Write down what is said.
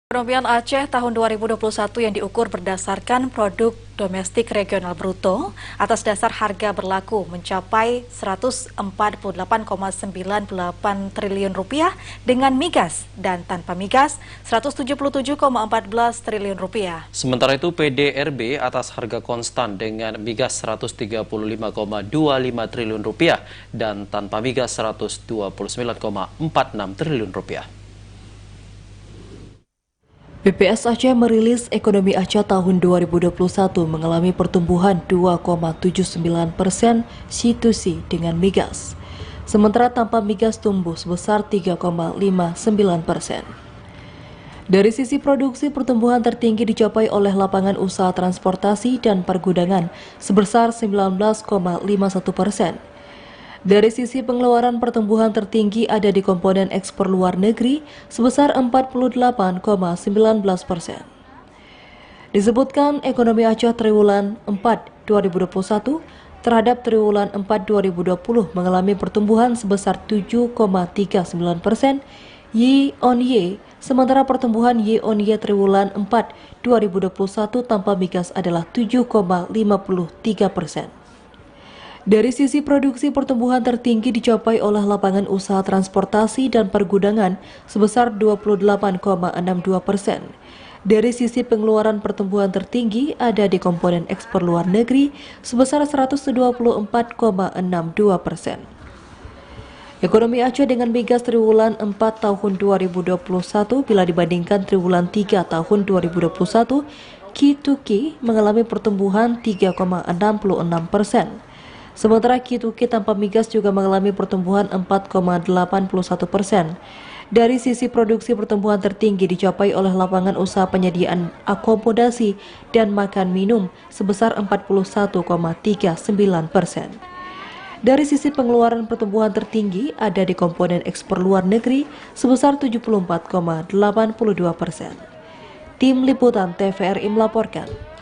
Perekonomian Aceh tahun 2021 yang diukur berdasarkan produk domestik regional bruto atas dasar harga berlaku mencapai 148,98 triliun rupiah dengan migas dan tanpa migas 177,14 triliun rupiah. Sementara itu PDRB atas harga konstan dengan migas 135,25 triliun rupiah dan tanpa migas 129,46 triliun rupiah. BPS Aceh merilis ekonomi Aceh tahun 2021 mengalami pertumbuhan 2,79% C2C dengan migas. Sementara tanpa migas tumbuh sebesar 3,59%. Dari sisi produksi, pertumbuhan tertinggi dicapai oleh lapangan usaha transportasi dan pergudangan sebesar 19,51%. Dari sisi pengeluaran, pertumbuhan tertinggi ada di komponen ekspor luar negeri sebesar 48,19%. Disebutkan ekonomi Aceh triwulan 4 2021 terhadap triwulan 4 2020 mengalami pertumbuhan sebesar 7,39% year-on-year, sementara pertumbuhan year-on-year triwulan 4 2021 tanpa migas adalah 7,53%. Dari sisi produksi, pertumbuhan tertinggi dicapai oleh lapangan usaha transportasi dan pergudangan sebesar 28,62%. Dari sisi pengeluaran, pertumbuhan tertinggi ada di komponen ekspor luar negeri sebesar 124,62%. Ekonomi Aceh dengan migas triwulan 4 tahun 2021 bila dibandingkan triwulan 3 tahun 2021, Q2Q mengalami pertumbuhan 3,66%. Sementara Q2Q tanpa migas juga mengalami pertumbuhan 4,81%. Dari sisi produksi, pertumbuhan tertinggi dicapai oleh lapangan usaha penyediaan akomodasi dan makan minum sebesar 41,39%. Dari sisi pengeluaran, pertumbuhan tertinggi ada di komponen ekspor luar negeri sebesar 74,82%. Tim Liputan TVRI melaporkan.